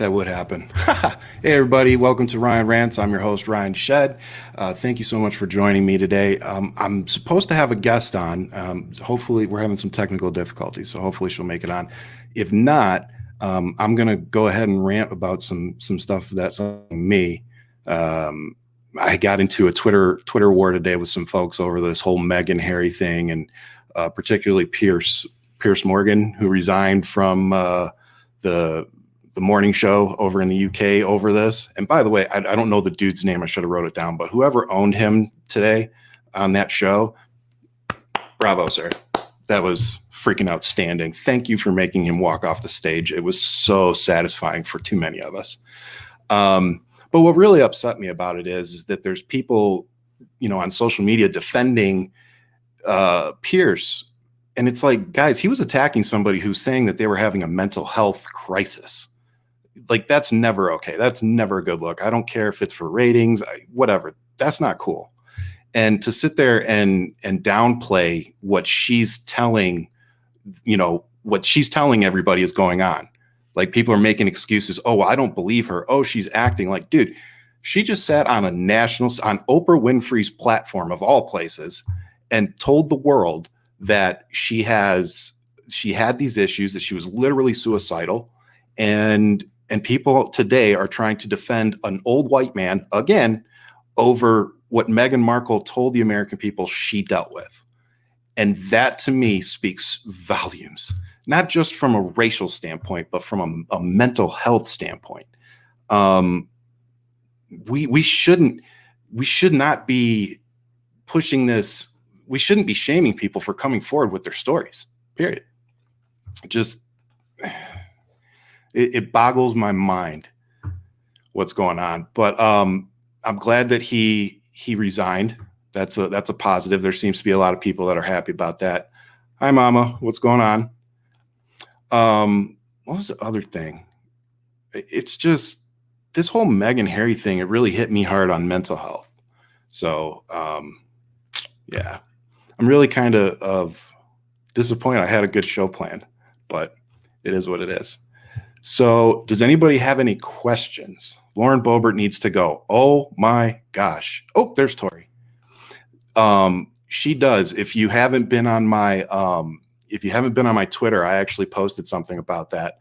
That would happen. Hey, everybody. Welcome to Rants. I'm your host, Ryan Shed. Thank you so much for joining me today. I'm supposed to have a guest on. Hopefully, we're having some technical difficulties, so hopefully she'll make it on. If not, I'm going to go ahead and rant about some stuff that's on me. I got into a Twitter war today with some folks over this whole Meghan Harry thing, and particularly Piers Morgan, who resigned from the morning show over in the UK over this. And by the way, I don't know the dude's name. I should have wrote it down, but whoever owned him today on that show, bravo, sir. That was freaking outstanding. Thank you for making him walk off the stage. It was so satisfying for too many of us. But what really upset me about it is that there's people, on social media defending Piers. And it's like, guys, he was attacking somebody who's saying that they were having a mental health crisis. Like, that's never okay. That's never a good look. I don't care if it's for ratings, whatever. That's not cool. And to sit there and downplay what she's telling, what she's telling everybody is going on. Like, people are making excuses. Oh, well, I don't believe her. Oh, she's acting like, dude, she just sat on on Oprah Winfrey's platform of all places and told the world that she had these issues, that she was literally suicidal. And people today are trying to defend an old white man again over what Meghan Markle told the American people she dealt with. And that to me speaks volumes, not just from a racial standpoint, but from a mental health standpoint. We should not be pushing this. We shouldn't be shaming people for coming forward with their stories, period. It boggles my mind what's going on. But I'm glad that he resigned. That's a positive. There seems to be a lot of people that are happy about that. Hi, Mama. What's going on? What was the other thing? It's just this whole Meghan Harry thing. It really hit me hard on mental health. So, yeah. I'm really kind of disappointed. I had a good show planned, but it is what it is. So does anybody have any questions? Lauren Boebert needs to go. Oh my gosh. Oh, there's Tory. She does. If you haven't been on my Twitter, I actually posted something about that.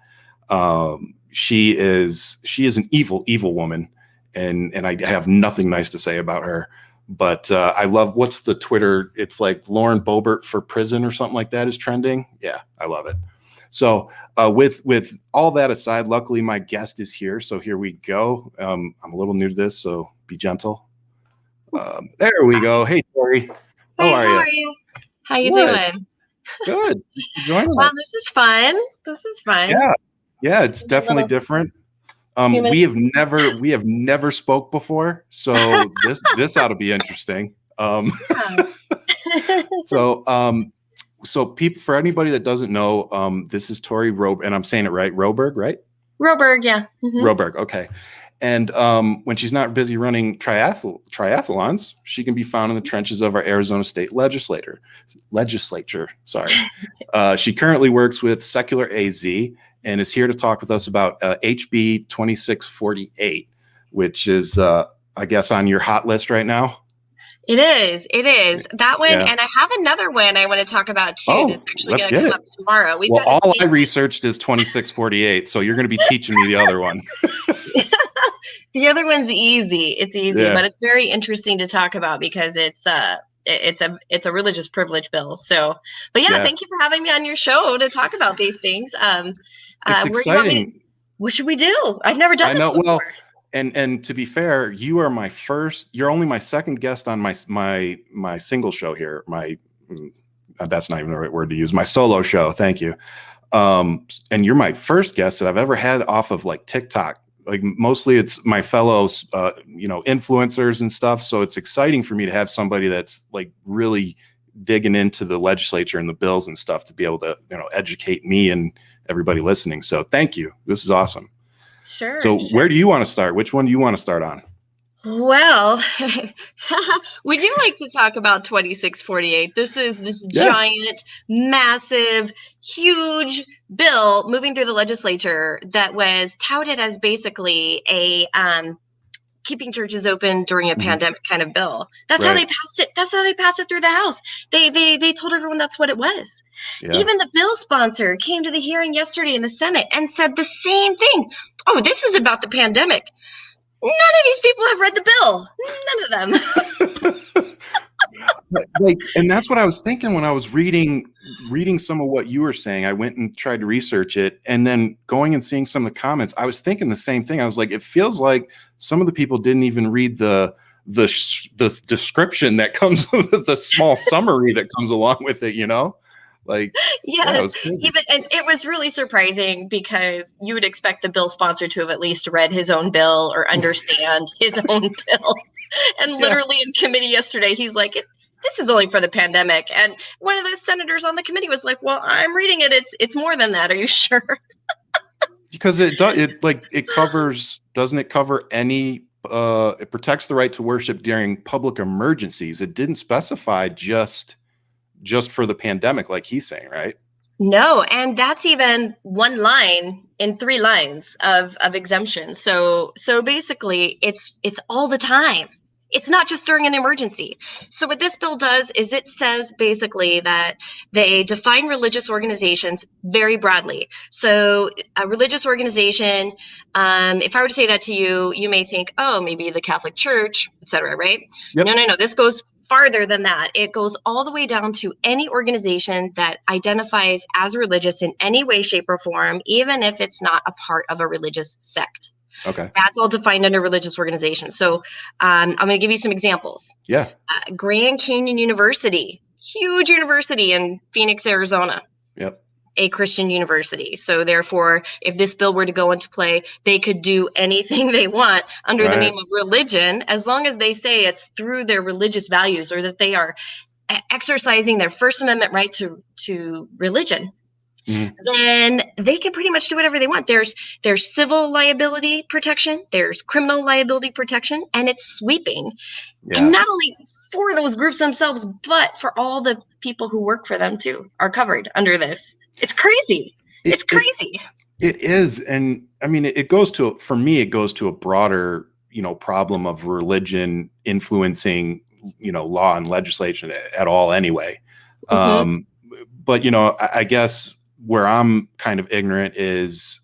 She is an evil woman, and I have nothing nice to say about her. But I love, what's the Twitter? It's like Lauren Boebert for prison or something like that is trending. Yeah, I love it. So with all that aside, luckily my guest is here. So here we go. I'm a little new to this, so be gentle. There we go. Hey, Tori. How are you? How you doing? Good. Well, this is fun. Yeah, it's definitely different. We have never spoke before, so this ought to be interesting. So people, for anybody that doesn't know, this is Tory Roberg, and I'm saying it right, Roberg, right? Roberg, yeah. Mm-hmm. Roberg, okay. And when she's not busy running triathlons, she can be found in the trenches of our Arizona state legislature. Sorry. She currently works with Secular AZ and is here to talk with us about HB2648, which is, I guess, on your hot list right now. It is that one. Yeah. And I have another one I want to talk about too. That's actually going to come up tomorrow. I researched is 2648. So you're going to be teaching me the other one. The other one's easy. It's easy, but it's very interesting to talk about because it's a religious privilege bill. So, but thank you for having me on your show to talk about these things. It's exciting. What should we do? I've never done this before. Well, and to be fair, you're only my second guest on my single show here. That's not even the right word to use. My solo show. Thank you. And you're my first guest that I've ever had off of like TikTok. Like mostly it's my fellow, influencers and stuff. So it's exciting for me to have somebody that's like really digging into the legislature and the bills and stuff to be able to, educate me and everybody listening. So thank you. This is awesome. Sure. So where do you want to start? Which one do you want to start on? Well, we do like to talk about 2648. This is this Yeah. giant, massive, huge bill moving through the legislature that was touted as basically a keeping churches open during a Mhm. pandemic kind of bill. That's how they Right. passed it. That's how they passed it through the House. They told everyone that's what it was. Yeah. Even the bill sponsor came to the hearing yesterday in the Senate and said the same thing. Oh, this is about the pandemic. None of these people have read the bill. None of them. Like, and that's what I was thinking when I was reading some of what you were saying. I went and tried to research it, and then going and seeing some of the comments, I was thinking the same thing. I was like, it feels like some of the people didn't even read the description that comes with the small summary that comes along with it. Like, yeah, it Yes, was crazy. even and it was really surprising because you would expect the bill sponsor to have at least read his own bill or understand his own bill. And Yeah. literally in committee yesterday, he's like, "This is only for the pandemic." And one of the senators on the committee was like, "Well, I'm reading it. It's more than that. Are you sure?" Because it does, it covers, doesn't it cover any, it protects the right to worship during public emergencies. It didn't specify just for the pandemic, like he's saying, right? No, and that's even one line in 3 lines of exemption. So basically it's all the time. It's not just during an emergency. So what this bill does is it says basically that they define religious organizations very broadly. So a religious organization, if I were to say that to you, you may think, oh, maybe the Catholic Church, etc., right? Yep. No. This goes farther than that. It goes all the way down to any organization that identifies as religious in any way, shape, or form, even if it's not a part of a religious sect. Okay. That's all defined under religious organization. So I'm going to give you some examples. Yeah. Grand Canyon University, huge university in Phoenix, Arizona. Yep. A Christian university. So therefore, if this bill were to go into play, they could do anything they want under the name of religion, as long as they say it's through their religious values or that they are exercising their First Amendment right to religion. Mhm. Then they can pretty much do whatever they want. There's civil liability protection, there's criminal liability protection, and it's sweeping. Yeah. And not only for those groups themselves, but for all the people who work for them too are covered under this. It's crazy. It's crazy. It is. And I mean, for me, it goes to a broader, problem of religion influencing, law and legislation at all anyway. Mhm. But, I guess where I'm kind of ignorant is,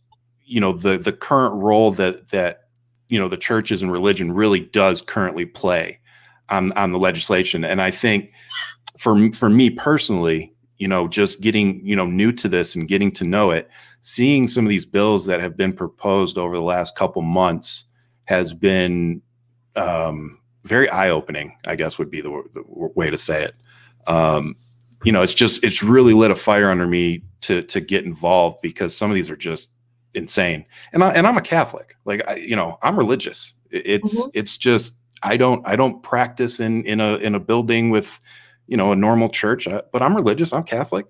the current role that, the churches and religion really does currently play on the legislation. And I think for me personally, just getting, new to this and getting to know it, seeing some of these bills that have been proposed over the last couple months has been very eye-opening, I guess would be the way to say it. It's really lit a fire under me to get involved, because some of these are just insane. And I'm a Catholic. Like, I'm religious. It's just, I don't practice in a building with, a normal church, but I'm religious. I'm Catholic.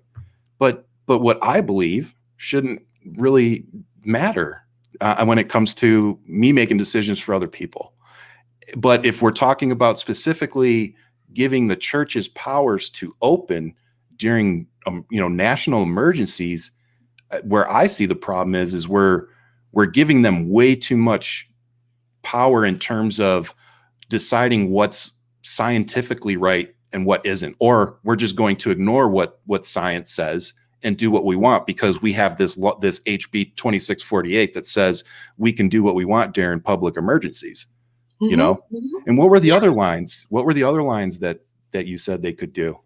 But what I believe shouldn't really matter when it comes to me making decisions for other people. But if we're talking about specifically giving the churches powers to open during national emergencies, where I see the problem is we're giving them way too much power in terms of deciding what's scientifically right and what isn't, or we're just going to ignore what science says and do what we want because we have this HB2648 that says we can do what we want during public emergencies. And what were the other lines? What were the other lines that you said they could do?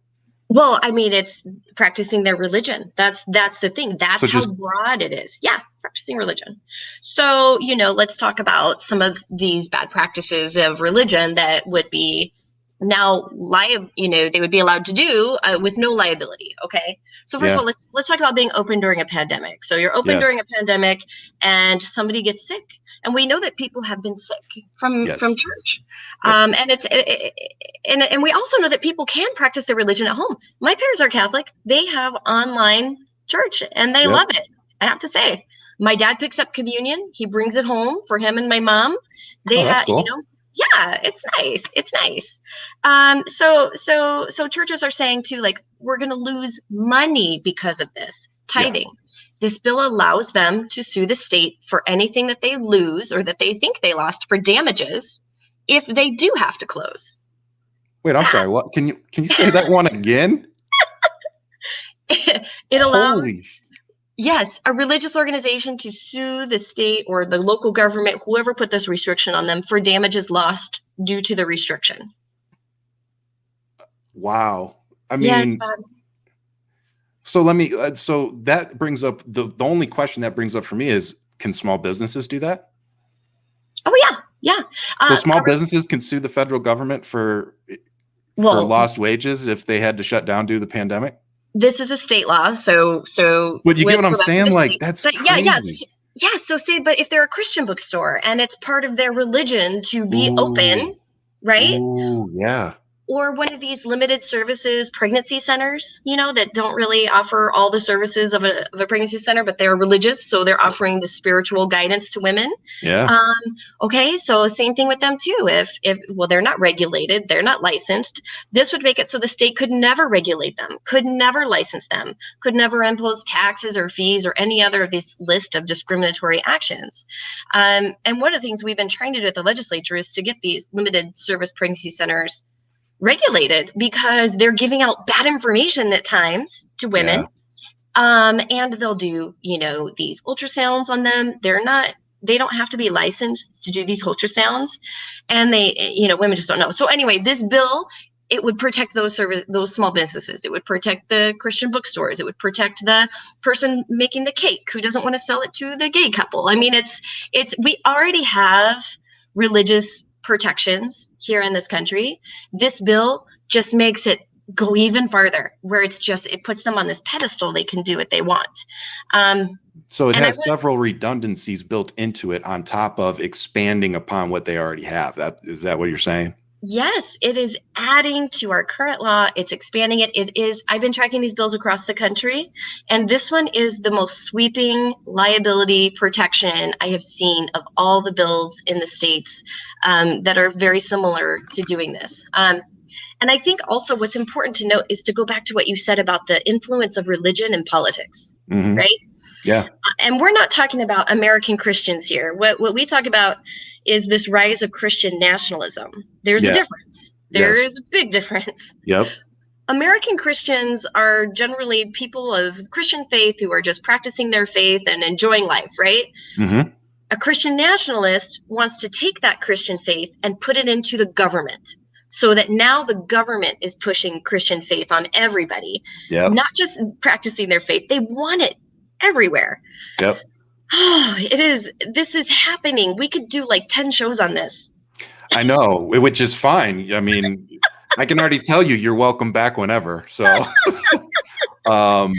Well, I mean, it's practicing their religion. That's the thing. That's how broad it is. Yeah, practicing religion. So, let's talk about some of these bad practices of religion that would be now they would be allowed to do with no liability. Okay. So first of all, let's talk about being open during a pandemic. So you're open during a pandemic and somebody gets sick. And we know that people have been sick from church. And and we also know that people can practice their religion at home. My parents are Catholic. They have online church and they love it. I have to say, my dad picks up communion. He brings it home for him and my mom. They that's cool. Yeah, it's nice. It's nice. So churches are saying too, like, we're going to lose money because of this Yeah. tithing. This bill allows them to sue the state for anything that they lose or that they think they lost for damages if they do have to close. Wait, I'm sorry. What? Can you say that one again? It allows, Holy. yes, a religious organization to sue the state or the local government, whoever put this restriction on them, for damages lost due to the restriction. Wow. I Yeah, it's mean, bad. so let me. So that brings up the only question that brings up for me is, can small businesses do that? Oh yeah, yeah. So small businesses can sue the federal government for lost wages if they had to shut down due to the pandemic. This is a state law, so But you get what I'm saying? Like, that's crazy. Yeah. So say, but if they're a Christian bookstore and it's part of their religion to be open, right? Ooh, yeah. Or one of these limited services pregnancy centers, that don't really offer all the services of a pregnancy center, but they're religious, so they're offering the spiritual guidance to women. Yeah. Okay, so same thing with them too. If well, they're not regulated, they're not licensed. This would make it so the state could never regulate them, could never license them, could never impose taxes or fees or any other of this list of discriminatory actions. And one of the things we've been trying to do at the legislature is to get these limited service pregnancy centers regulated, because they're giving out bad information at times to women. Yeah. And they'll do, these ultrasounds on them. They don't have to be licensed to do these ultrasounds, and women just don't know. So anyway, this bill, it would protect those small businesses. It would protect the Christian bookstores. It would protect the person making the cake who doesn't want to sell it to the gay couple. I mean, we already have religious protections here in this country. This bill just makes it go even farther, where it puts them on this pedestal. They can do what they want. So it has several redundancies built into it on top of expanding upon what they already have. Is that what you're saying? Yes, it is adding to our current law. It's expanding it. I've been tracking these bills across the country, and this one is the most sweeping liability protection I have seen of all the bills in the states that are very similar to doing this. And I think also what's important to note is to go back to what you said about the influence of religion in politics, right? Yeah. And we're not talking about American Christians here. What we talk about is this rise of Christian nationalism. There's a difference. There is a big difference. Yep. American Christians are generally people of Christian faith who are just practicing their faith and enjoying life, right? Mm-hmm. A Christian nationalist wants to take that Christian faith and put it into the government, so that now the government is pushing Christian faith on everybody, not just practicing their faith. They want it everywhere. Yep. This is happening. We could do like 10 shows on this. I know, which is fine. I mean, I can already tell you're welcome back whenever. So, no,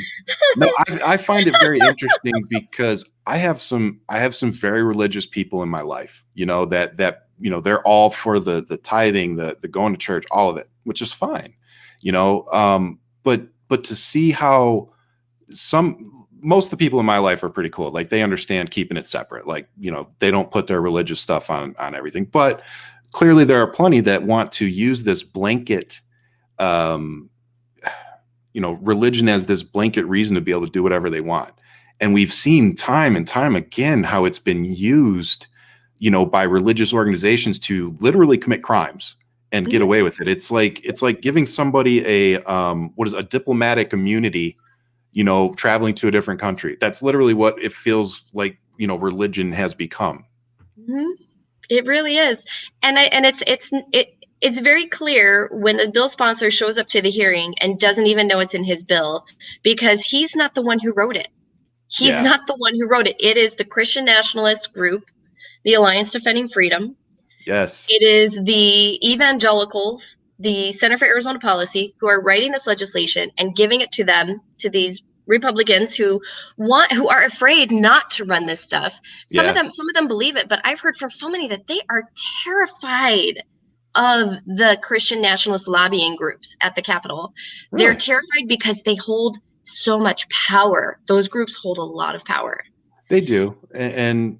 I find it very interesting because I have some very religious people in my life, that they're all for the tithing, the going to church, all of it, which is fine, but to see how most of the people in my life are pretty cool. Like, they understand keeping it separate. Like, they don't put their religious stuff on everything, but clearly there are plenty that want to use this blanket, religion as this blanket reason to be able to do whatever they want. And we've seen time and time again how it's been used, by religious organizations to literally commit crimes and get away with it. It's like giving somebody a diplomatic immunity, traveling to a different country. That's literally what it feels like, religion has become. Mm-hmm. It really is. And it's very clear when the bill sponsor shows up to the hearing and doesn't even know it's in his bill, because he's not the one who wrote it. He's not the one who wrote it. It is the Christian nationalist group, the Alliance Defending Freedom. Yes. It is the evangelicals, the Center for Arizona Policy, who are writing this legislation and giving it to these Republicans who are afraid not to run this stuff. Some of them believe it, but I've heard from so many that they are terrified of the Christian nationalist lobbying groups at the Capitol. Really? They're terrified because they hold so much power. Those groups hold a lot of power. They do. And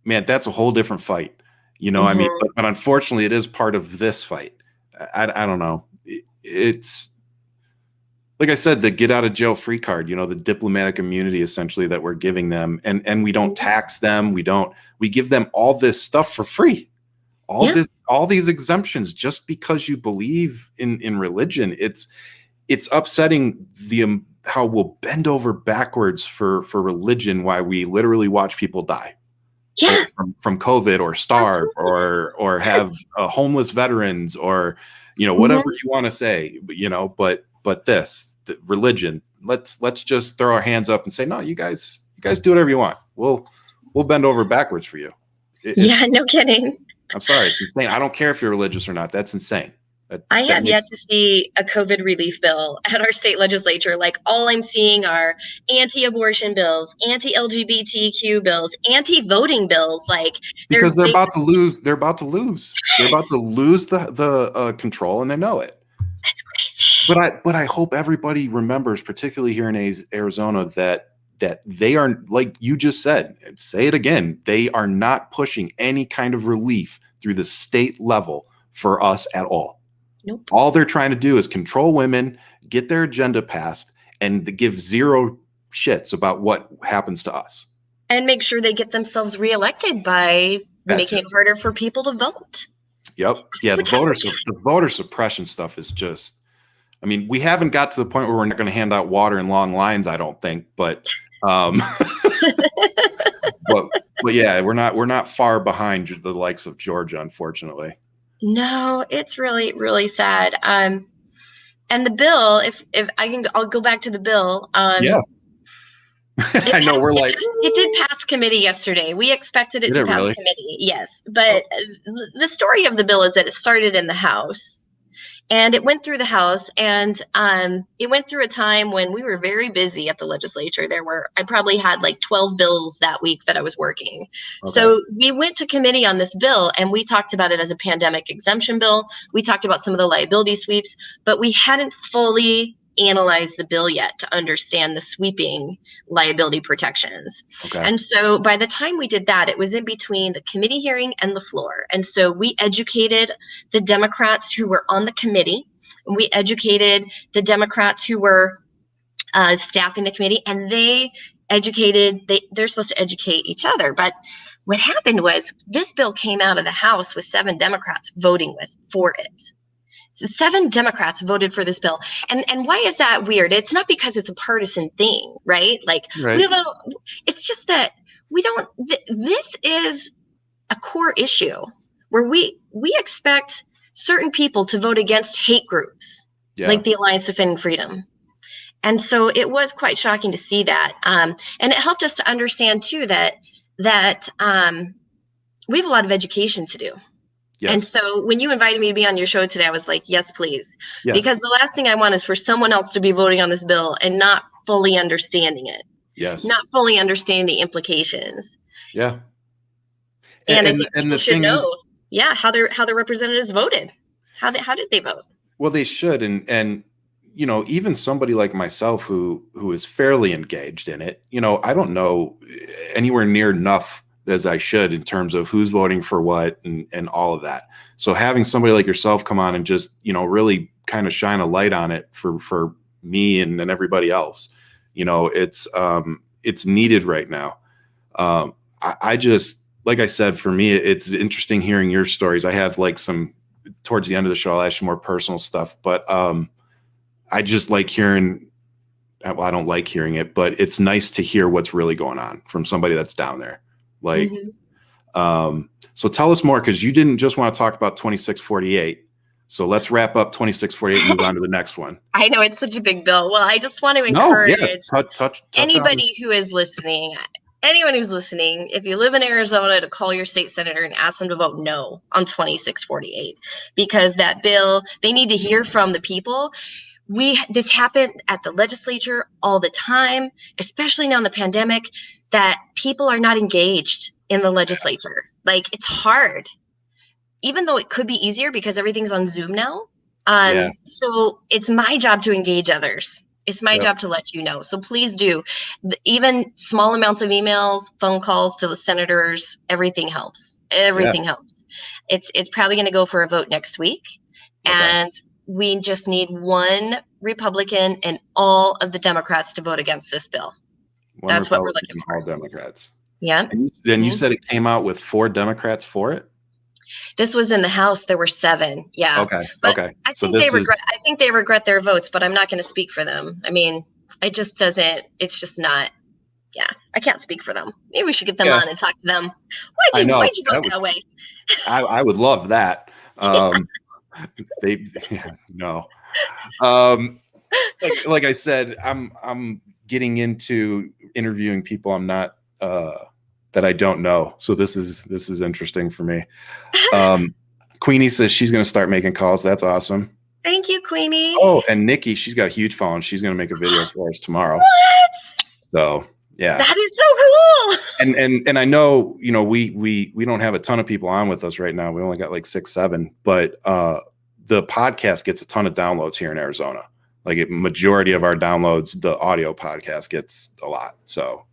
man, that's a whole different fight. I mean, but unfortunately it is part of this fight. I don't know. It's like I said, the get out of jail free card, the diplomatic immunity essentially that we're giving them, and we don't tax them. We give them all this stuff for free. All these exemptions just because you believe in religion. It's upsetting how we'll bend over backwards for religion, why we literally watch people die. Yeah. From COVID or starve or have homeless veterans or, whatever you want to say, but the religion, let's just throw our hands up and say, no, you guys do whatever you want. We'll bend over backwards for you. No kidding. I'm sorry. It's insane. I don't care if you're religious or not. That's insane. I have yet to see a COVID relief bill at our state legislature. Like, all I'm seeing are anti-abortion bills, anti-LGBTQ bills, anti-voting bills. Like, because they're about to lose. They're about to lose. Yes. They're about to lose the control, and they know it. That's crazy. But I hope everybody remembers, particularly here in Arizona, that they are, like you just said, say it again, they are not pushing any kind of relief through the state level for us at all. Nope. All they're trying to do is control women, get their agenda passed, and give zero shits about what happens to us. And make sure they get themselves reelected by making it harder for people to vote. Yep. Yeah, the voter suppression stuff is just, I mean, we haven't got to the point where we're not going to hand out water in long lines, I don't think, but but yeah, we're not far behind the likes of Georgia, unfortunately. No, it's really, really sad. And the bill, if I can, I'll go back to the bill. Yeah. I know it did pass committee yesterday. We expected it to pass committee. Yes. But the story of the bill is that it started in the House and it went through the House, and it went through a time when we were very busy at the legislature. I probably had like 12 bills that week that I was working. Okay. So we went to committee on this bill, and we talked about it as a pandemic exemption bill. We talked about some of the liability sweeps, but we hadn't fully analyze the bill yet to understand the sweeping liability protections. Okay. And so by the time we did that, it was in between the committee hearing and the floor. And so we educated the Democrats who were on the committee, and we educated the Democrats who were staffing the committee, and they're supposed to educate each other. But what happened was this bill came out of the House with 7 Democrats voting for it. 7 Democrats voted for this bill. And why is that weird? It's not because it's a partisan thing, right? It's just that this is a core issue where we expect certain people to vote against hate groups, like the Alliance Defending Freedom. And so it was quite shocking to see that. And it helped us to understand too that we have a lot of education to do. Yes. And so when you invited me to be on your show today, I was like, yes, please. Yes. Because the last thing I want is for someone else to be voting on this bill and not fully understanding it. Yes. Not fully understanding the implications. Yeah. And I think people should know, how their representatives voted. How did they vote? Well, they should. And even somebody like myself who is fairly engaged in it, I don't know anywhere near enough as I should in terms of who's voting for what and all of that. So having somebody like yourself come on and just, really kind of shine a light on it for me and everybody else, it's needed right now. I just, like I said, for me, it's interesting hearing your stories. I have towards the end of the show, I'll ask you more personal stuff, but I just like hearing, well, I don't like hearing it, but it's nice to hear what's really going on from somebody that's down there. So tell us more, because you didn't just want to talk about 2648. So let's wrap up 2648 and move on to the next one. I know it's such a big bill. Well, I just want to encourage touch anybody who is listening, anyone who's listening, if you live in Arizona, to call your state senator and ask them to vote no on 2648, because that bill, they need to hear from the people. This happened at the legislature all the time, especially now in the pandemic, that people are not engaged in the legislature. Like, it's hard, even though it could be easier because everything's on Zoom now. So it's my job to engage others. It's my job to let you know. So please do. Even small amounts of emails, phone calls to the senators, everything helps. Everything helps. It's probably going to go for a vote next week. Okay. And we just need one Republican and all of the Democrats to vote against this bill. One That's what we're Republican, looking for. all Democrats. Yeah. And then you said it came out with 4 Democrats for it? This was in the House. There were 7. Yeah. Okay. But okay. I think I think they regret their votes, but I'm not going to speak for them. I mean, it just doesn't. It's just not. Yeah, I can't speak for them. Maybe we should get them on and talk to them. Why'd you vote that way? I would love that. No. Like I said, I'm getting into interviewing people I'm not that I don't know. So this is interesting for me. Queenie says she's going to start making calls. That's awesome. Thank you, Queenie. Oh, and Nikki, she's got a huge phone. She's going to make a video for us tomorrow. What? So yeah, that is so cool. And I know, we don't have a ton of people on with us right now. We only got like 6, 7, but the podcast gets a ton of downloads here in Arizona. Like a majority of our downloads, the audio podcast gets a lot. So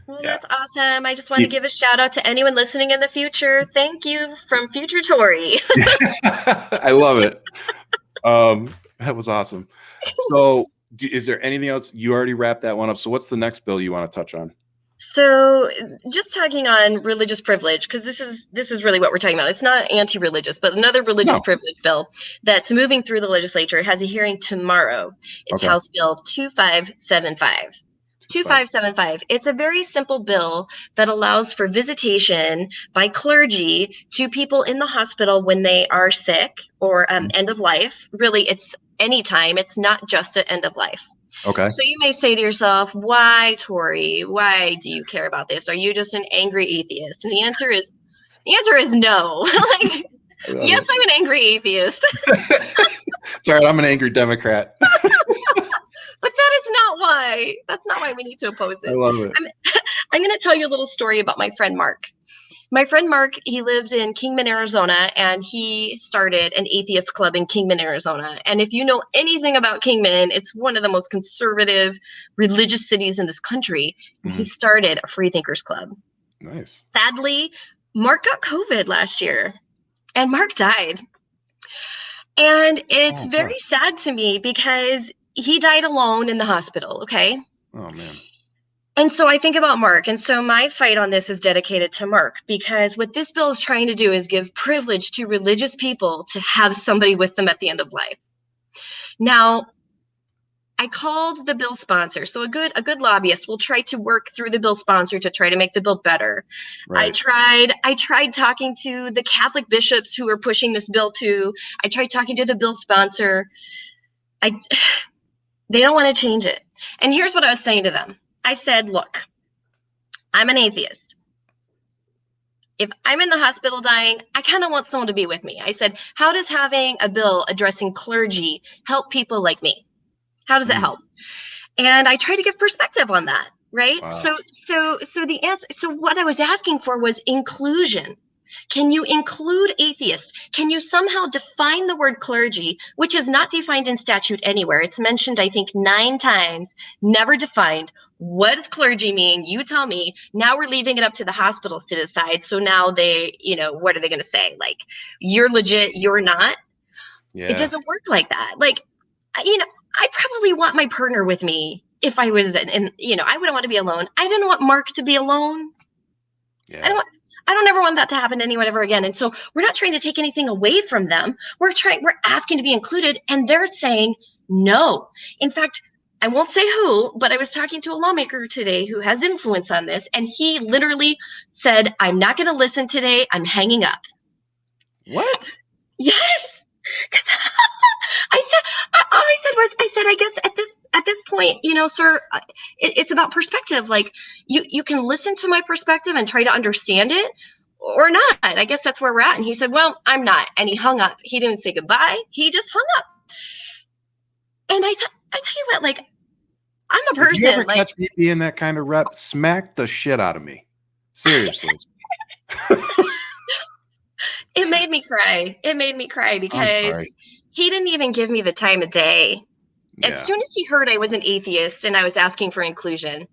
well, that's awesome. I just want to give a shout out to anyone listening in the future. Thank you from future Tory. I love it. That was awesome. So is there anything else? You already wrapped that one up. So what's the next bill you want to touch on? So just talking on religious privilege, because this is really what we're talking about. It's not anti-religious, but another religious privilege bill that's moving through the legislature has a hearing tomorrow. It's House Bill 2575. 2575. It's a very simple bill that allows for visitation by clergy to people in the hospital when they are sick or end of life. Really, it's anytime. It's not just at end of life. Okay. So you may say to yourself, why, Tory? Why do you care about this? Are you just an angry atheist? And the answer is no. Yes, I'm an angry atheist. It's all right. I'm an angry Democrat. But that's not why we need to oppose it. I love it. I'm going to tell you a little story about my friend Mark. My friend Mark, he lives in Kingman, Arizona, and he started an atheist club in Kingman, Arizona. And if you know anything about Kingman, it's one of the most conservative religious cities in this country. And he started a free thinkers club. Nice. Sadly, Mark got COVID last year, and Mark died. And it's very sad to me because he died alone in the hospital, okay? Oh, man. And so I think about Mark. And so my fight on this is dedicated to Mark, because what this bill is trying to do is give privilege to religious people to have somebody with them at the end of life. Now, I called the bill sponsor. So a good lobbyist will try to work through the bill sponsor to try to make the bill better. Right. I tried talking to the Catholic bishops who are pushing this bill too. I tried talking to the bill sponsor. They don't want to change it. And here's what I was saying to them. I said, look, I'm an atheist. If I'm in the hospital dying, I kind of want someone to be with me. I said, how does having a bill addressing clergy help people like me? How does it help? And I try to give perspective on that, right? Wow. So the answer, so what I was asking for was inclusion. Can you include atheists? Can you somehow define the word clergy, which is not defined in statute anywhere? It's mentioned, I think, 9 times, never defined. What does clergy mean? You tell me. Now we're leaving it up to the hospitals to decide. So now they, what are they going to say? Like, you're legit, you're not? Yeah. It doesn't work like that. Like, I probably want my partner with me if I was, I wouldn't want to be alone. I didn't want Mark to be alone. Yeah. I don't ever want that to happen to anyone ever again. And so we're not trying to take anything away from them. We're asking to be included, and they're saying no. In fact, I won't say who, but I was talking to a lawmaker today who has influence on this, and he literally said, I'm not going to listen today. I'm hanging up. What? Yes. I said, I guess at this point, sir, it's about perspective. Like you can listen to my perspective and try to understand it or not. I guess that's where we're at. And he said, well, I'm not. And he hung up. He didn't say goodbye. He just hung up. And I tell you what, like, I'm a person. If you ever catch me being that kind of rep, smack the shit out of me. Seriously. It made me cry. Because he didn't even give me the time of day. Yeah. As soon as he heard I was an atheist and I was asking for inclusion,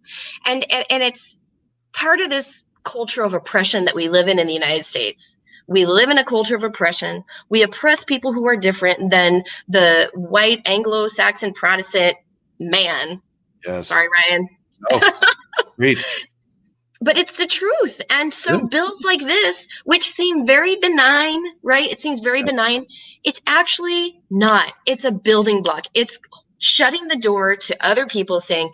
and it's part of this culture of oppression that we live in the United States. We live in a culture of oppression. We oppress people who are different than the white Anglo-Saxon Protestant man. Yes. Sorry, Ryan. Oh, reach. But it's the truth. And so bills like this, which seem very benign, right? It seems very benign. It's actually not. It's a building block. It's shutting the door to other people saying,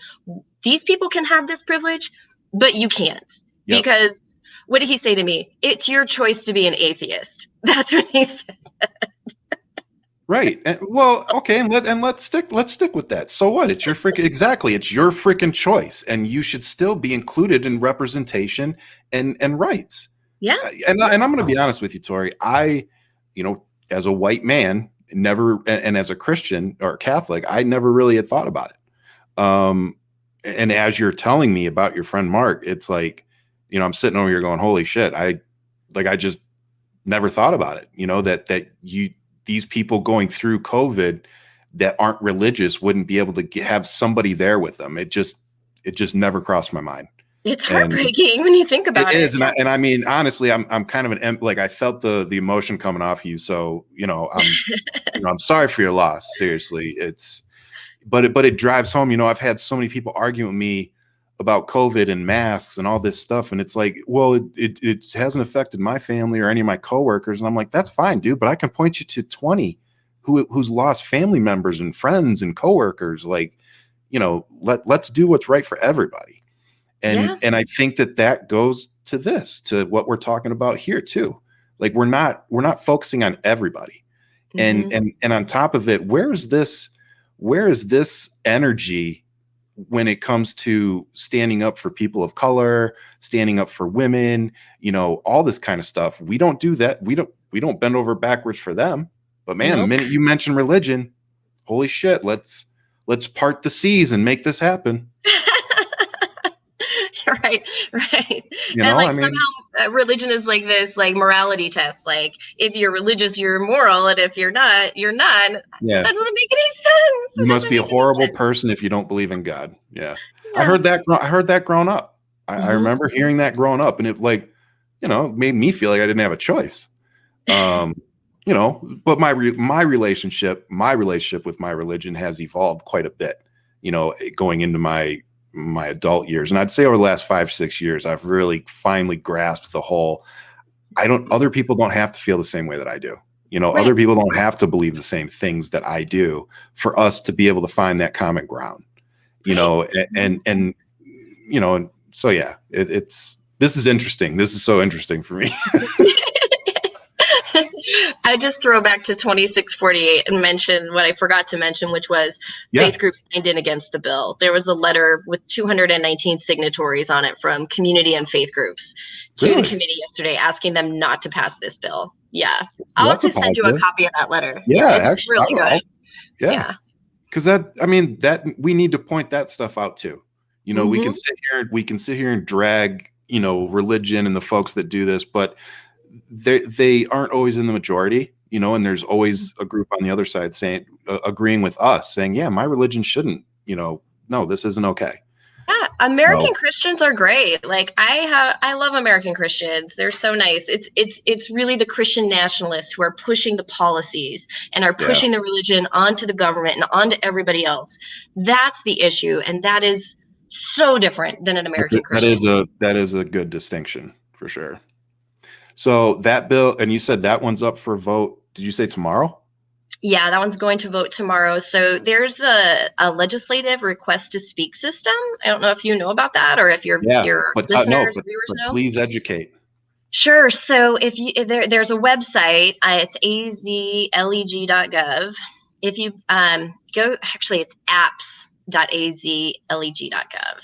these people can have this privilege, but you can't. Yep. Because what did he say to me? It's your choice to be an atheist. That's what he said. Right. And, well, okay, and let's stick with that. So what? It's your freaking choice, and you should still be included in representation and rights. Yeah. And I'm going to be honest with you, Tori. I, as a white man, and as a Christian or Catholic, I never really had thought about it. And as you're telling me about your friend Mark, it's like, I'm sitting over here going, holy shit. I just never thought about it, these people going through COVID that aren't religious wouldn't be able to have somebody there with them. It just never crossed my mind. It's heartbreaking when you think about it. It is. And I mean, honestly, I'm kind of I felt the emotion coming off you. So, I'm sorry for your loss. Seriously. But it drives home. I've had so many people argue with me about COVID and masks and all this stuff. And it's like, well, it hasn't affected my family or any of my coworkers. And I'm like, that's fine, dude. But I can point you to 20 who's lost family members and friends and coworkers. Like, let's do what's right for everybody. And I think that goes to what we're talking about here too. Like, we're not focusing on everybody. And on top of it, where is this energy when it comes to standing up for people of color, standing up for women, all this kind of stuff? We don't do that. We don't bend over backwards for them. But man, the minute you mention religion, holy shit, let's part the seas and make this happen. Right. Somehow religion is like this, like morality test. Like, if you're religious, you're moral, and if you're not, you're not. Yeah. That doesn't make any sense. You must be a horrible person if you don't believe in God. Yeah. I heard that growing up. I remember hearing that growing up, and it made me feel like I didn't have a choice. But my relationship with my religion has evolved quite a bit, going into my adult years. And I'd say over the last 5-6 years, I've really finally grasped the whole, other people don't have to feel the same way that I do. Right. Other people don't have to believe the same things that I do for us to be able to find that common ground, and so yeah, this is interesting. This is so interesting for me. I just throw back to 2648 and mention what I forgot to mention, which was faith groups signed in against the bill. There was a letter with 219 signatories on it from community and faith groups to the committee yesterday, asking them not to pass this bill. Yeah. I'll have to send you a copy of that letter. Yeah, it's actually, really good. Yeah. Because we need to point that stuff out too. We can sit here and drag, religion and the folks that do this, but they aren't always in the majority, and there's always a group on the other side saying, agreeing with us, saying, yeah, my religion shouldn't, no, this isn't okay. Yeah, American Christians are great. Like, I love American Christians. They're so nice. It's really the Christian nationalists who are pushing the policies and are pushing the religion onto the government and onto everybody else. That's the issue, and that is so different than an American Christian. That is a good distinction for sure. So that bill, and you said that one's up for a vote. Did you say tomorrow? Yeah, that one's going to vote tomorrow. So there's a legislative request to speak system. I don't know if you know about that, or if your listeners, viewers know. Please educate. Sure. So if there's a website, it's azleg.gov. If you go, actually, it's apps.azleg.gov.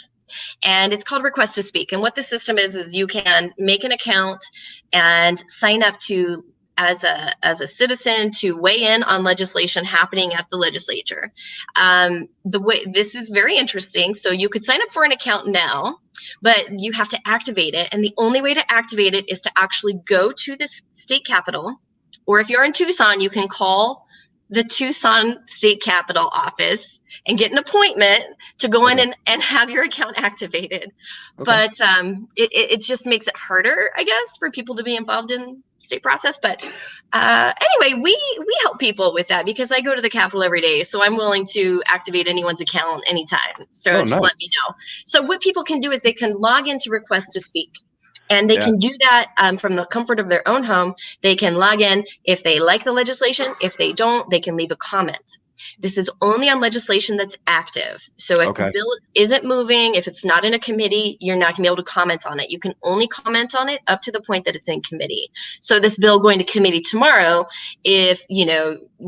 And it's called Request to Speak. And what the system is you can make an account and sign up to as a citizen to weigh in on legislation happening at the legislature. This is very interesting. So you could sign up for an account now, but you have to activate it. And the only way to activate it is to actually go to the state capitol, or if you're in Tucson, you can call the Tucson State Capitol office and get an appointment to go in and have your account activated. But it just makes it harder, I guess, for people to be involved in state process. But anyway, we help people with that because I go to the Capitol every day. So I'm willing to activate anyone's account anytime. So just let me know. So what people can do is they can log in to request to speak. And they can do that from the comfort of their own home. They can log in. If they like the legislation, if they don't, they can leave a comment. This is only on legislation that's active. So if the bill isn't moving, if it's not in a committee, you're not going to be able to comment on it. You can only comment on it up to the point that it's in committee. So this bill going to committee tomorrow, if, you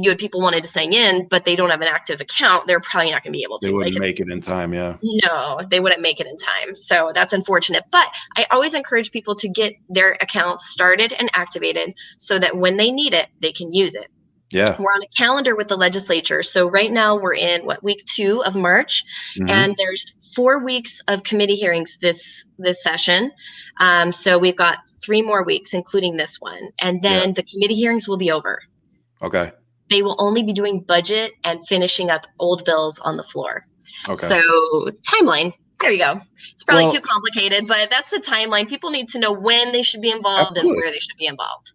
had people wanted to sign in, but they don't have an active account, they're probably not going to be able to. They wouldn't make it in time, No, they wouldn't make it in time. So that's unfortunate. But I always encourage people to get their accounts started and activated so that when they need it, they can use it. Yeah. We're on a calendar with the legislature. So right now we're in week 2 of March, and there's 4 weeks of committee hearings this session. So we've got 3 more weeks, including this one. And then the committee hearings will be over. Okay. They will only be doing budget and finishing up old bills on the floor. Okay. So timeline. There you go. It's probably too complicated, but that's the timeline. People need to know when they should be involved and where they should be involved.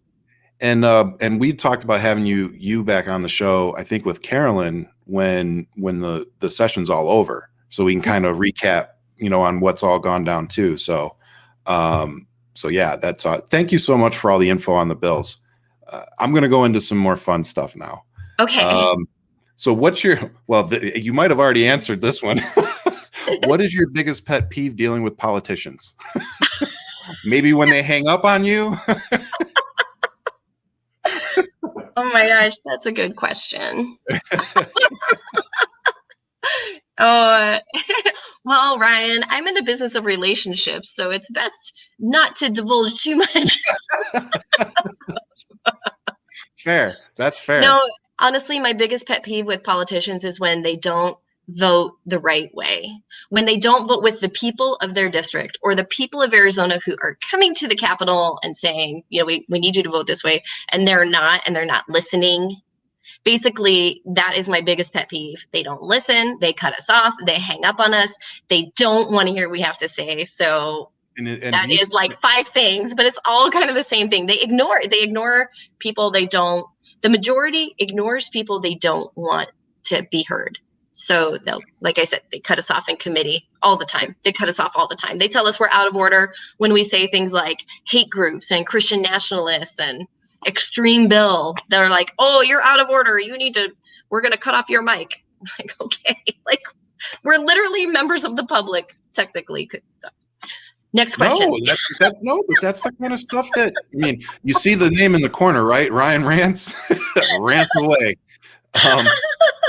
And we talked about having you back on the show, I think with Carolyn when the session's all over, so we can kind of recap, on what's all gone down too. So yeah, that's thank you so much for all the info on the bills. I'm going to go into some more fun stuff now. Okay. So what's you might have already answered this one. What is your biggest pet peeve dealing with politicians? Maybe when they hang up on you? Oh my gosh, that's a good question. Well, Ryan, I'm in the business of relationships, so it's best not to divulge too much. Fair. That's fair. No, honestly, my biggest pet peeve with politicians is when they don't vote the right way, when they don't vote with the people of their district or the people of Arizona who are coming to the Capitol and saying, we need you to vote this way, and they're not listening. Basically, that is my biggest pet peeve. They don't listen, they cut us off, they hang up on us, they don't want to hear what we have to say. So that is like 5 things, but it's all kind of the same thing. They ignore people the majority ignores people they don't want to be heard. So like I said, they cut us off in committee all the time. They cut us off all the time. They tell us we're out of order when we say things like hate groups and Christian nationalists and extreme bill. They're like, oh, you're out of order. We're going to cut off your mic. I'm like, okay. Like, we're literally members of the public, technically. Next question. No, but that's the kind of stuff that, you see the name in the corner, right? Ryan Rants. Rant away.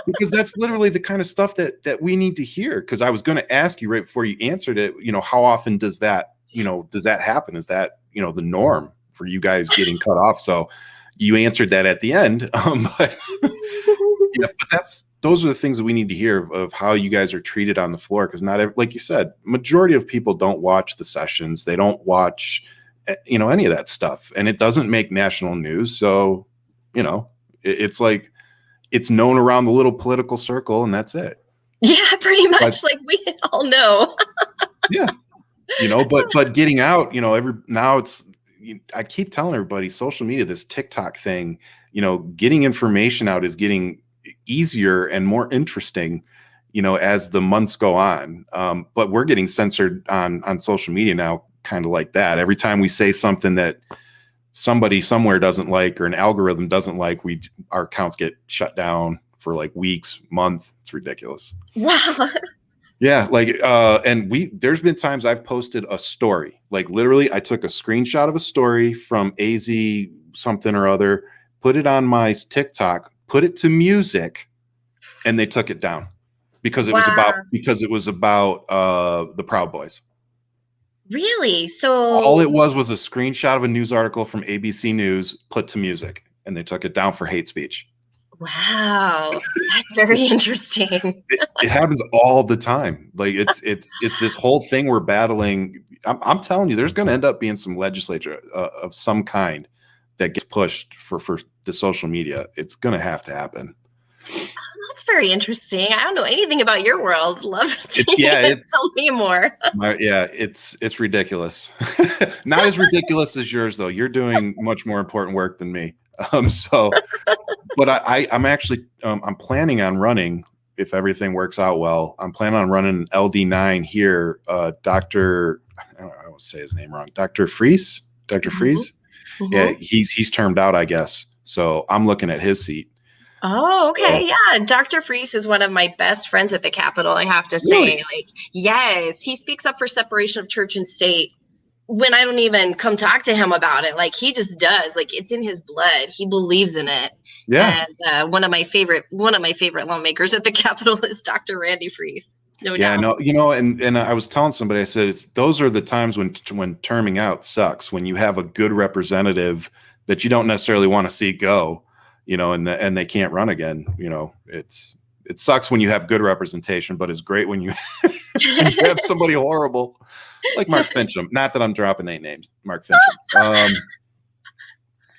Because that's literally the kind of stuff that we need to hear. Because I was going to ask you right before you answered it, how often does that happen? Is that, the norm for you guys getting cut off? So you answered that at the end. But those are the things that we need to hear of how you guys are treated on the floor. Because like you said, majority of people don't watch the sessions. They don't watch, any of that stuff. And it doesn't make national news. So, it's like, it's known around the little political circle, and that's it. Yeah, pretty much. Like we all know. Yeah. But getting out, now it's, I keep telling everybody, social media, this TikTok thing, getting information out is getting easier and more interesting, as the months go on. But we're getting censored on social media now, kind of like that. Every time we say something that somebody somewhere doesn't like, or an algorithm doesn't like, our accounts get shut down for like weeks, months. It's ridiculous. Wow. Yeah. Like, there's been times I've posted a story, like literally I took a screenshot of a story from AZ something or other, put it on my TikTok, put it to music, and they took it down because it was about the Proud Boys. Really? So all it was a screenshot of a news article from ABC News put to music, and they took it down for hate speech. Wow, that's very interesting. It happens all the time. Like it's this whole thing we're battling. I'm telling you, there's going to end up being some legislature of some kind that gets pushed for the social media. It's going to have to happen. That's very interesting. I don't know anything about your world. Love to tell me more. It's ridiculous. Not as ridiculous as yours, though. You're doing much more important work than me. But I'm actually I'm planning on running, if everything works out well. I'm planning on running LD9 here. Dr. I won't say his name wrong. Dr. Freeze. Dr. Freeze. Mm-hmm. Yeah, he's termed out, I guess. So I'm looking at his seat. Oh, okay. Yeah. Dr. Freeze is one of my best friends at the Capitol, I have to say. Really? Like, yes, he speaks up for separation of church and state when I don't even come talk to him about it. Like, he just does. Like, it's in his blood. He believes in it. Yeah. And one of my favorite lawmakers at the Capitol is Dr. Randy Freeze. No doubt. No, and I was telling somebody, I said, those are the times when terming out sucks, when you have a good representative that you don't necessarily want to see go. And they can't run again. It sucks when you have good representation, but it's great when you have somebody horrible like Mark Fincham. Not that I'm dropping any names, Mark Fincham.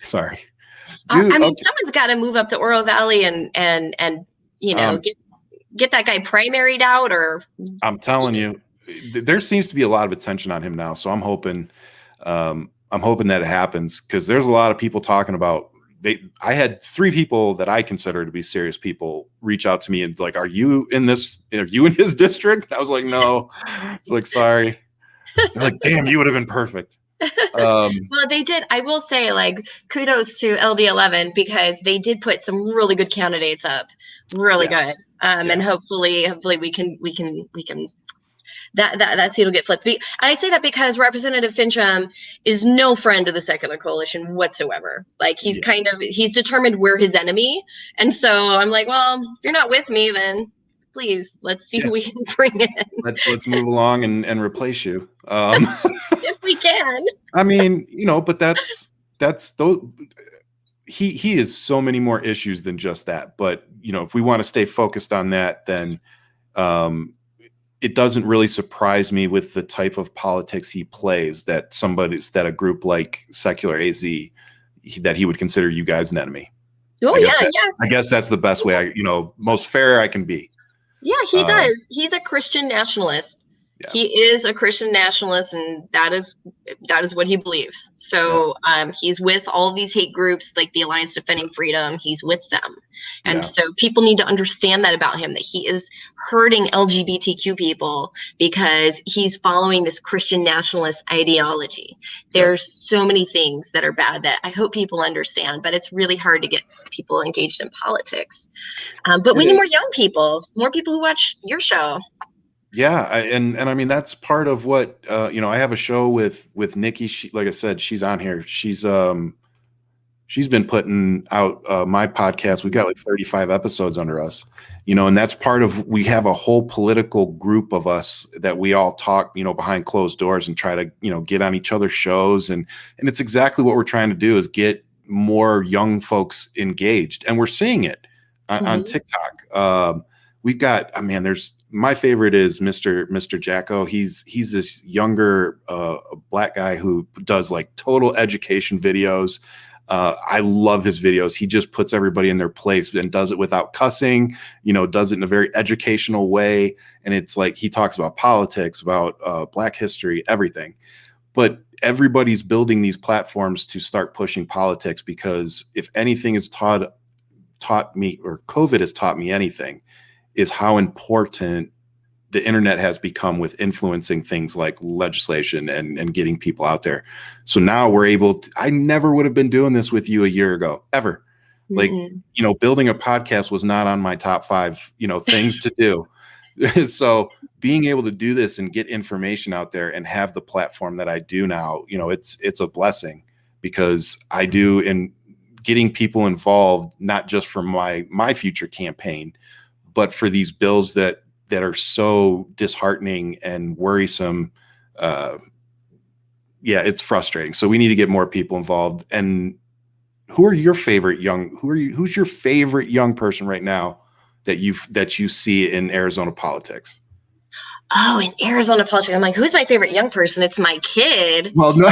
Sorry, dude. Someone's got to move up to Oro Valley and get that guy primaried out. Or I'm telling you, there seems to be a lot of attention on him now. So I'm hoping that it happens, because there's a lot of people talking about. I had 3 people that I consider to be serious people reach out to me and like, are you in his district? And I was like, no. It's like, sorry. They're like, damn, you would have been perfect. Well, they did. I will say, like, kudos to LD11, because they did put some really good candidates up. Really good. And hopefully we can that seat will get flipped. And I say that because Representative Fincham is no friend of the secular coalition whatsoever. Like, he's he's determined we're his enemy. And so I'm like, well, if you're not with me, then please, let's see who we can bring in. Let's move along and replace you. If we can. I mean, but that's those. He is so many more issues than just that. But, if we want to stay focused on that, then it doesn't really surprise me with the type of politics he plays, that a group like Secular AZ, that he would consider you guys an enemy. Oh, I guess that's the best way most fair I can be. Yeah, he does. He's a Christian nationalist. Yeah. He is a Christian nationalist, and that is what he believes. So he's with all these hate groups like the Alliance Defending Freedom. He's with them. And so people need to understand that about him, that he is hurting LGBTQ people because he's following this Christian nationalist ideology. There's so many things that are bad that I hope people understand, but it's really hard to get people engaged in politics. But we need more young people, more people who watch your show. Yeah, and I mean, that's part of what I have a show with Nikki. Like I said, she's on here. She's been putting out my podcast. We've got like 35 episodes under us, and that's part of. We have a whole political group of us that we all talk, behind closed doors and try to get on each other's shows, and it's exactly what we're trying to do, is get more young folks engaged, and we're seeing it on TikTok. We've got, there's. My favorite is Mr. Jacko. He's this younger black guy who does like total education videos. I love his videos. He just puts everybody in their place and does it without cussing, does it in a very educational way. And it's like, he talks about politics, about Black history, everything. But everybody's building these platforms to start pushing politics, because if anything has taught me, or COVID has taught me anything, is how important the internet has become with influencing things like legislation and getting people out there. So now we're able to, I never would have been doing this with you a year ago, ever. Like, building a podcast was not on my top 5, things to do. So being able to do this and get information out there and have the platform that I do now, it's a blessing, because I do, in getting people involved, not just for my future campaign, but for these bills that are so disheartening and worrisome. It's frustrating. So we need to get more people involved. And who's your favorite young person right now that you see in Arizona politics? Oh, in Arizona politics. I'm like, who's my favorite young person? It's my kid. Well, no.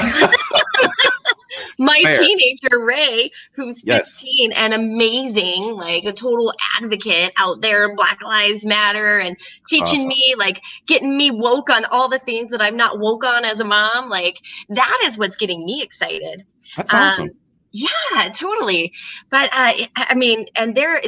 my Fair. teenager, Ray, who's 15 Yes. and amazing, like a total advocate out there, Black Lives Matter, and teaching Awesome. me, like getting me woke on all the things that I'm not woke on as a mom. Like that is what's getting me excited. That's awesome. Yeah, totally. But I mean, and they're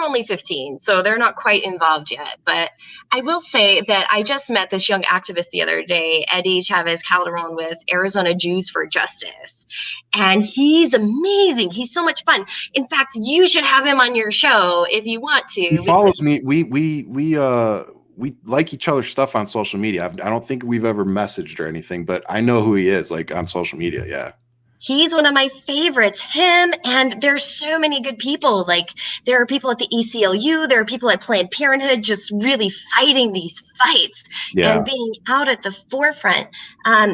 only 15, so they're not quite involved yet. But I will say that I just met this young activist the other day, Eddie Chavez Calderon with Arizona Jews for Justice. And he's amazing. He's so much fun. In fact, you should have him on your show if you want to. He follows me. We like each other's stuff on social media. I don't think we've ever messaged or anything, but I know who he is, like on social media. Yeah. He's one of my favorites, him, and there's so many good people. Like there are people at the ACLU, there are people at Planned Parenthood just really fighting these fights and being out at the forefront.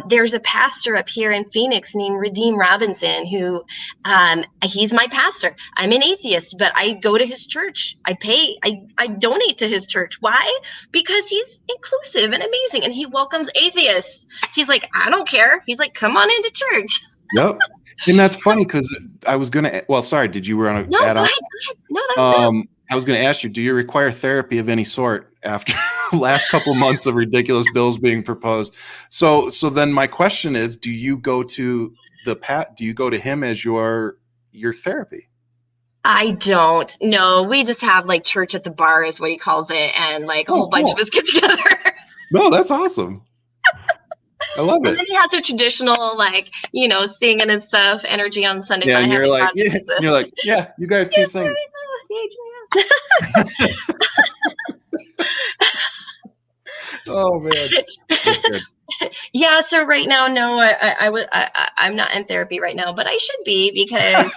There's a pastor up here in Phoenix named Redeem Robinson who he's my pastor. I'm an atheist, but I go to his church. I donate to his church. Why? Because he's inclusive and amazing and he welcomes atheists. He's like, I don't care. He's like, come on into church. Yep. And that's funny because I was going to, well, sorry, did you were on a No, go ahead. No. I was going to ask you, do you require therapy of any sort after the last couple of months of ridiculous bills being proposed? So then my question is, do you go to him as your therapy? I don't. No, we just have like church at the bar is what he calls it. And like a whole bunch of us get together. No, that's awesome. I love it. And then he has a traditional, like, singing and stuff, energy on Sunday. Yeah, and you're like, yeah, you guys keep singing. Oh man, that's good. Yeah. So right now, no, I'm not in therapy right now, but I should be because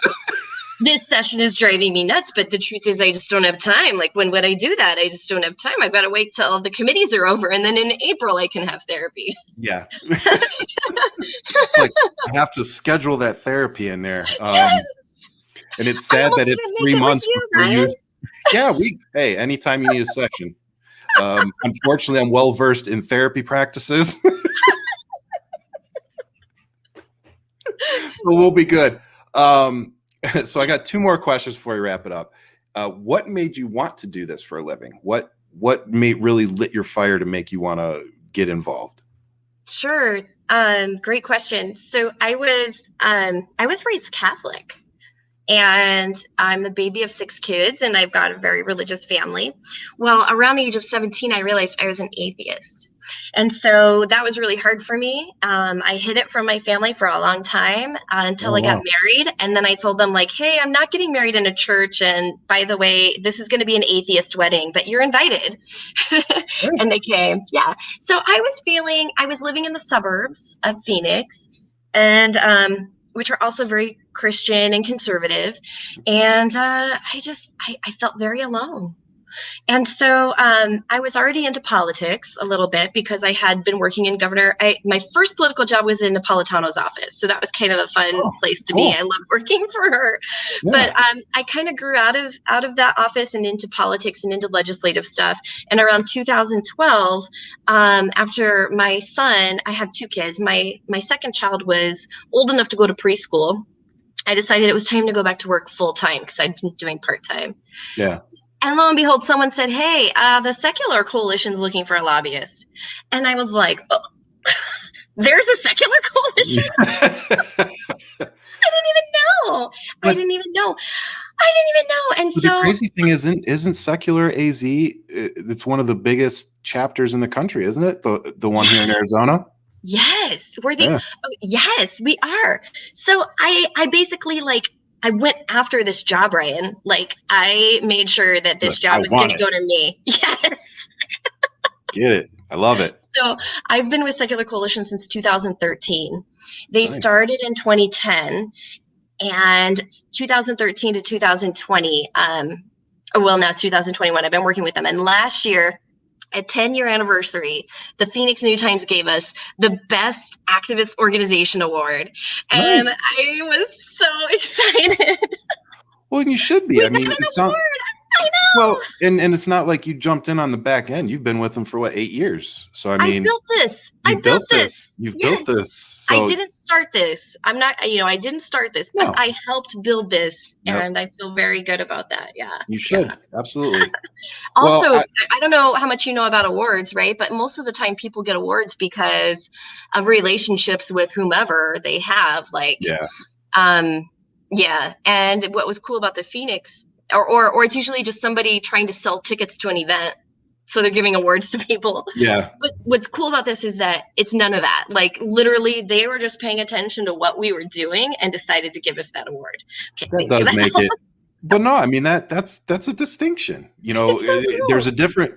this session is driving me nuts. But the truth is, I just don't have time. Like, when would I do that? I just don't have time. I've got to wait till the committees are over, and then in April I can have therapy. Yeah. It's like I have to schedule that therapy in there. And it's sad that it's 3 months before you. Yeah, hey, anytime you need a session. Unfortunately, I'm well versed in therapy practices. So we'll be good. So I got 2 more questions before we wrap it up. What made you want to do this for a living? What really lit your fire to make you want to get involved? Sure. Great question. So I was raised Catholic. And I'm the baby of 6 kids, and I've got a very religious family. Well, around the age of 17, I realized I was an atheist. And so that was really hard for me. I hid it from my family for a long time until I got married. And then I told them, like, hey, I'm not getting married in a church. And by the way, this is going to be an atheist wedding, but you're invited. And they came. Yeah. So I was living in the suburbs of Phoenix, and which are also very Christian and conservative. And I felt very alone. And so I was already into politics a little bit because I had been working in my first political job was in Napolitano's office. So that was kind of a fun place to be. I loved working for her. Yeah. But I kind of grew out of that office and into politics and into legislative stuff. And around 2012, after my son, I have 2 kids. My second child was old enough to go to preschool. I decided it was time to go back to work full time because I'd been doing part-time. Yeah. And lo and behold, someone said, hey, the secular coalition's looking for a lobbyist. And I was like, oh, there's a secular coalition? I didn't even know. And so the crazy thing isn't secular AZ, it's one of the biggest chapters in the country, isn't it? The one here in Arizona? Yes. Yes, we are. So I basically I went after this job, Ryan. Like, I made sure that this job was going to go to me. Yes. Get it. I love it. So I've been with Secular Coalition since 2013. They started in 2010, and 2013 to 2020. Well, now it's 2021. I've been working with them. And last year, at 10-year anniversary, the Phoenix New Times gave us the Best Activist Organization Award. And I was so excited. Well, you should be. I mean, I Well, know. and it's not like you jumped in on the back end. You've been with them for what, 8 years. So I I mean, built this. I you've built built this. this. You've built Yes. this. I So didn't start this. I'm not, I didn't start this, but no. I helped build this, Yep. and I feel very good about that. Yeah. You Yeah. should. Absolutely. Well, Also, I don't know how much you know about awards, right? But most of the time people get awards because of relationships with whomever they have. Like, yeah. yeah. And what was cool about the Phoenix, or it's usually just somebody trying to sell tickets to an event. So they're giving awards to people. Yeah. But what's cool about this is that it's none of that. Like, literally, they were just paying attention to what we were doing and decided to give us that award. Okay, That does make it. But no, I mean, that's a distinction. So cool. There's a different,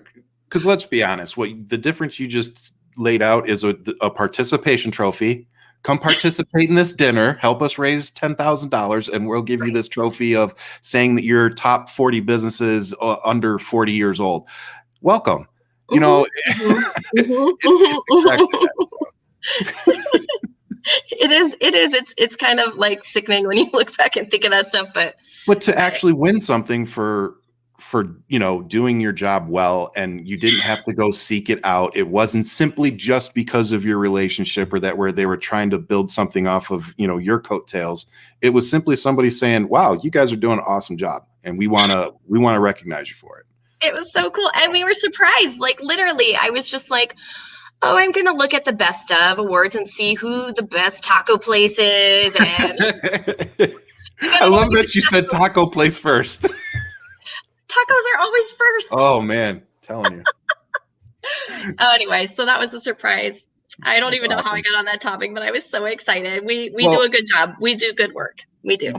because let's be honest, the difference you just laid out is a participation trophy. Come participate in this dinner, help us raise $10,000, and we'll give you this trophy of saying that you're top 40 businesses under 40 years old. Welcome. It's kind of like sickening when you look back and think of that stuff, but to actually win something for doing your job well, and you didn't have to go seek it out. It wasn't simply just because of your relationship or that where they were trying to build something off of your coattails. It was simply somebody saying, wow, you guys are doing an awesome job, and we want to recognize you for it. It was so cool. And we were surprised. Like, literally, I was just like, oh, I'm going to look at the best of awards and see who the best taco place is. And I love that you said taco place first. Tacos are always first. Oh, man. Telling you. Anyway, so that was a surprise. I don't even know how I got on that topic, but I was so excited. We do a good job. We do good work. We do.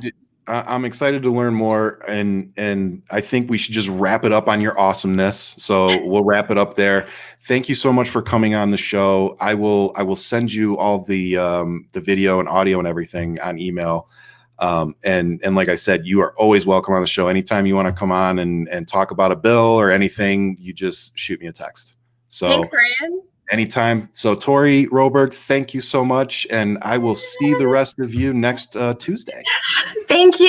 I'm excited to learn more, and I think we should just wrap it up on your awesomeness. So we'll wrap it up there. Thank you so much for coming on the show. I will send you all the video and audio and everything on email. And like I said, you are always welcome on the show. Anytime you want to come on and talk about a bill or anything, you just shoot me a text. So thanks, Ryan. Anytime. So Tory Roberg, thank you so much. And I will see the rest of you next Tuesday. Thank you.